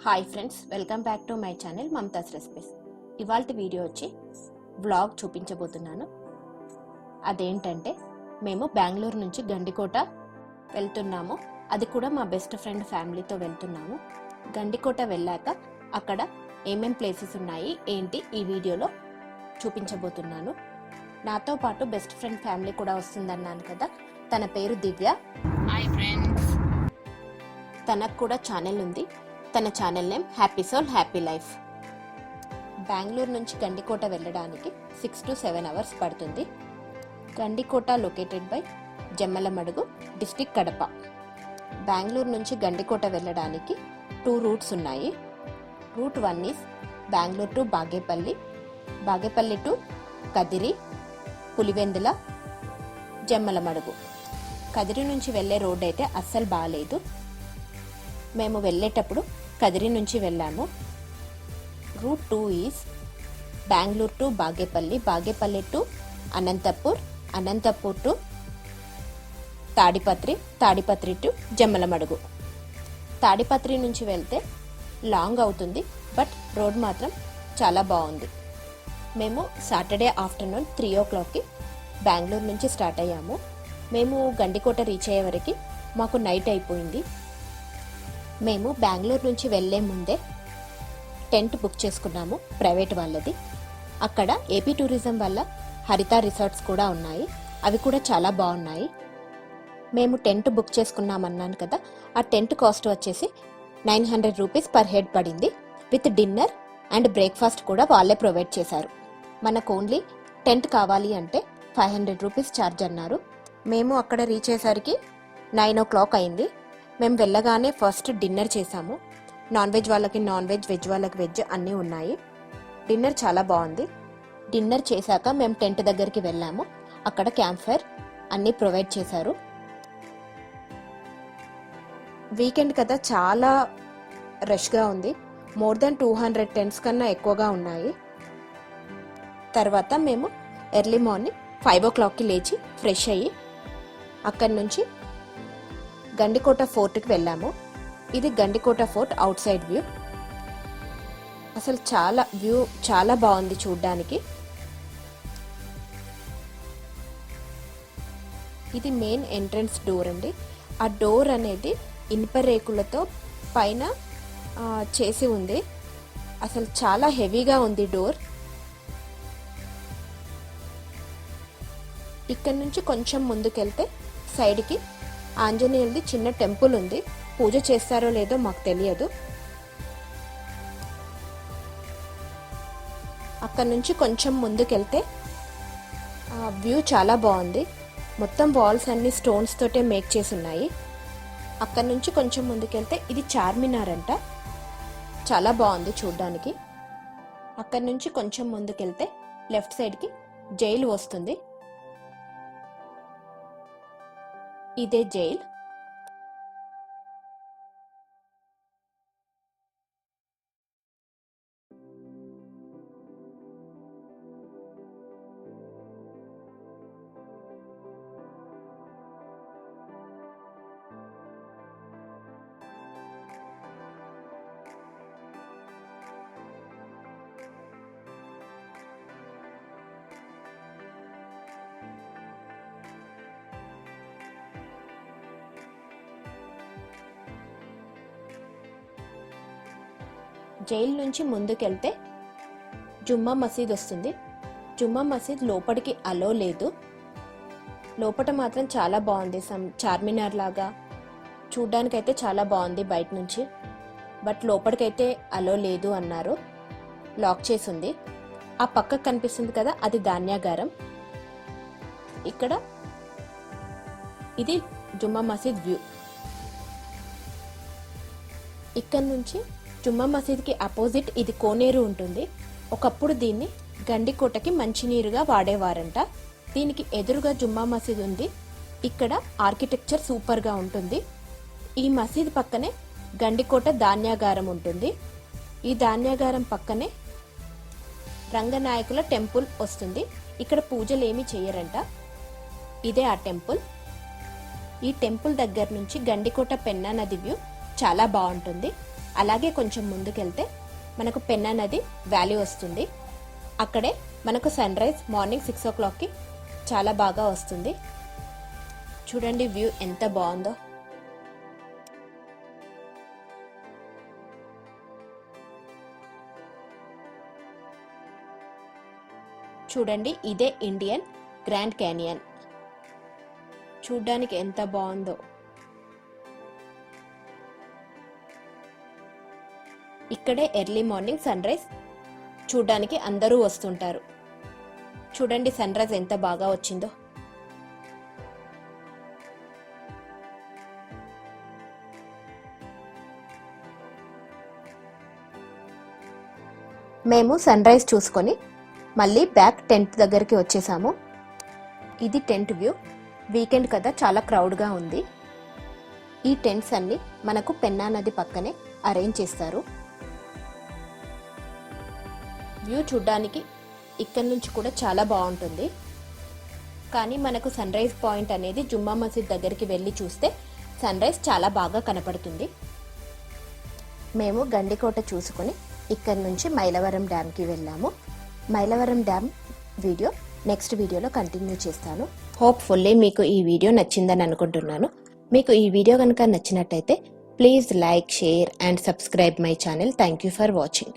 Hi friends, welcome back to my channel Mamata's recipes. ఇవాల్టి video వచ్చి vlog చూపించబోతున్నాను. అదేంటంటే మేము బెంగళూరు నుంచి గండికోట వెళ్తున్నాము. అది కూడా మా బెస్ట్ ఫ్రెండ్ ఫ్యామిలీతో వెళ్తున్నాము. గండికోట వెళ్ళాక అక్కడ ఏమేం ప్లేసెస్ ఉన్నాయి ఏంటి ఈ వీడియోలో చూపించబోతున్నాను. నాతో పాటు బెస్ట్ ఫ్రెండ్ ఫ్యామిలీ కూడా వస్తుందన్నాను కదా, తన పేరు దివ్య. Hi friends. తనకు కూడా ఛానల్ ఉంది. తన channel name happy soul happy life. Bengaluru నుంచి గండికోట వెళ్ళడానికి 6 to 7 hours పడుతుంది. Gandikota located by Jammalamadugu, district Kadapa. Bengaluru నుంచి గండికోట వెళ్ళడానికి 2 routes ఉన్నాయి. Route 1 is Bengaluru to Bagepalli, Bagepalli to Kadiri, Pulivendula, Jammalamadugu. Kadiri నుంచి వెళ్ళే రోడ్ అయితే అస్సలు బాగాలేదు. మేము వెళ్ళేటప్పుడు కదిరి నుంచి వెళ్ళాము. Route 2 is Bengaluru to Bagepalli, Bagepalli to Anantapur, Anantapur to Tadipatri, Tadipatri to Jammalamadugu. Tadipatri నుంచి వెళ్తే లాంగ్ అవుతుంది, బట్ రోడ్ మాత్రం చాలా బాగుంది. మేము సాటర్డే ఆఫ్టర్నూన్ 3 o'clockకి బెంగళూరు నుంచి స్టార్ట్ అయ్యాము. మేము గండికోట రీచ్ అయ్యే వరకు మాకు నైట్ అయిపోయింది. మేము బెంగళూరు నుంచి వెళ్లే ముందే టెంట్ బుక్ చేసుకున్నాము, ప్రైవేట్ వాళ్ళది. అక్కడ ఏపీ టూరిజం వల్ల హరిత రిసార్ట్స్ కూడా ఉన్నాయి, అవి కూడా చాలా బాగున్నాయి. మేము టెంట్ బుక్ చేసుకున్నామన్నాను కదా, ఆ టెంట్ కాస్ట్ వచ్చేసి 900 rupees పర్ హెడ్ పడింది. విత్ డిన్నర్ అండ్ బ్రేక్ఫాస్ట్ కూడా వాళ్ళే ప్రొవైడ్ చేశారు. మనకు ఓన్లీ టెంట్ కావాలి అంటే 500 rupees ఛార్జ్ అన్నారు. మేము అక్కడ రీచ్ అయ్యేసరికి 9 o'clock అయింది. మేము వెళ్ళగానే ఫస్ట్ డిన్నర్ చేసాము. నాన్ వెజ్ వాళ్ళకి నాన్ వెజ్, వెజ్ వాళ్ళకి వెజ్ అన్నీ ఉన్నాయి. డిన్నర్ చాలా బాగుంది. డిన్నర్ చేశాక మేము టెంట్ దగ్గరికి వెళ్ళాము. అక్కడ క్యాంప్ ఫైర్ అన్నీ ప్రొవైడ్ చేశారు. వీకెండ్ కదా, చాలా రష్గా ఉంది. మోర్ దెన్ 200 టెంట్స్ కన్నా ఎక్కువగా ఉన్నాయి. తర్వాత మేము ఎర్లీ మార్నింగ్ 5 o'clockకి లేచి ఫ్రెష్ అయ్యి అక్కడి నుంచి గండికోట ఫోర్ట్కి వెళ్ళాము. ఇది Gandikota fort out side view. అసలు వ్యూ చాలా బాగుంది చూడ్డానికి. ఇది మెయిన్ ఎంట్రన్స్ డోర్ అండి. ఆ డోర్ అనేది ఇనుప రేకులతో పైన చేసి ఉంది. అసలు చాలా హెవీగా ఉంది డోర్. ఇక్కడ నుంచి కొంచెం ముందుకెళ్తే సైడ్కి ఆంజనేయులది చిన్న టెంపుల్ ఉంది. పూజ చేస్తారో లేదో మాకు తెలియదు. అక్కడ నుంచి కొంచెం ముందుకెళ్తే వ్యూ చాలా బాగుంది. మొత్తం వాల్స్ అన్ని స్టోన్స్ తోటే మేక్ చేసి ఉన్నాయి. అక్కడ నుంచి కొంచెం ముందుకెళ్తే ఇది చార్మినార్ అంట, చాలా బాగుంది చూడ్డానికి. అక్కడ నుంచి కొంచెం ముందుకెళ్తే లెఫ్ట్ సైడ్కి జైలు వస్తుంది. ఇదే జైల్. జైల్ నుంచి ముందుకెళ్తే జుమ్మా మసీద్ వస్తుంది. జుమ్మా మసీద్ లోపలికి అలో లేదు. లోపల మాత్రం చాలా బాగుంది. చార్మినార్ లాగా చూడ్డానికైతే చాలా బాగుంది బయట నుంచి. బట్ లోపలికైతే అలో లేదు అన్నారు, లాక్ చేసి ఉంది. ఆ పక్కకు కనిపిస్తుంది కదా, అది ధాన్యాగారం. ఇక్కడ ఇది జుమ్మా మసీద్ వ్యూ. ఇక్కడ నుంచి జుమ్మా మసీద్కి అపోజిట్ ఇది కోనేరు ఉంటుంది. ఒకప్పుడు దీన్ని గండికోటకి మంచినీరుగా వాడేవారంట. దీనికి ఎదురుగా జుమ్మా మసీద్ ఉంది. ఇక్కడ ఆర్కిటెక్చర్ సూపర్గా ఉంటుంది. ఈ మసీద్ పక్కనే గండికోట ధాన్యాగారం ఉంటుంది. ఈ ధాన్యాగారం పక్కనే రంగనాయకుల టెంపుల్ వస్తుంది. ఇక్కడ పూజలు ఏమీ చేయరంట. ఇదే ఆ టెంపుల్. ఈ టెంపుల్ దగ్గర నుంచి గండికోట పెన్నా నది వ్యూ చాలా బాగుంటుంది. అలాగే కొంచెం ముందుకెళ్తే మనకు పెన్నా నది వ్యాలీ వస్తుంది. అక్కడే మనకు సన్ రైజ్ మార్నింగ్ 6 o'clockకి చాలా బాగా వస్తుంది. చూడండి వ్యూ ఎంత బాగుందో. చూడండి ఇదే ఇండియన్ గ్రాండ్ క్యానియన్. చూడ్డానికి ఎంత బాగుందో. ఇక్కడే ఎర్లీ మార్నింగ్ సన్ రైజ్ చూడ్డానికి అందరూ వస్తుంటారు. చూడండి సన్ రైజ్ ఎంత బాగా వచ్చిందో. మేము సన్ రైజ్ చూసుకొని మళ్ళీ బ్యాక్ టెంట్ దగ్గరికి వచ్చేసాము. ఇది టెంట్ వ్యూ. వీకెండ్ కదా, చాలా క్రౌడ్గా ఉంది. ఈ టెంట్స్ అన్ని మనకు పెన్నా నది పక్కనే అరేంజ్ చేస్తారు. వ్యూ చూడ్డానికి ఇక్కడ నుంచి కూడా చాలా బాగుంటుంది. కానీ మనకు సన్ రైజ్ పాయింట్ అనేది జుమ్మా మసీద్ దగ్గరికి వెళ్ళి చూస్తే సన్ రైజ్ చాలా బాగా కనపడుతుంది. మేము గండికోట చూసుకొని ఇక్కడ నుంచి మైలవరం డ్యామ్కి వెళ్ళాము. మైలవరం డ్యామ్ వీడియో నెక్స్ట్ వీడియోలో కంటిన్యూ చేస్తాను. హోప్ఫుల్లీ మీకు ఈ వీడియో నచ్చిందని అనుకుంటున్నాను. మీకు ఈ వీడియో కనుక నచ్చినట్టయితే please like, share and subscribe my channel. Thank you for watching.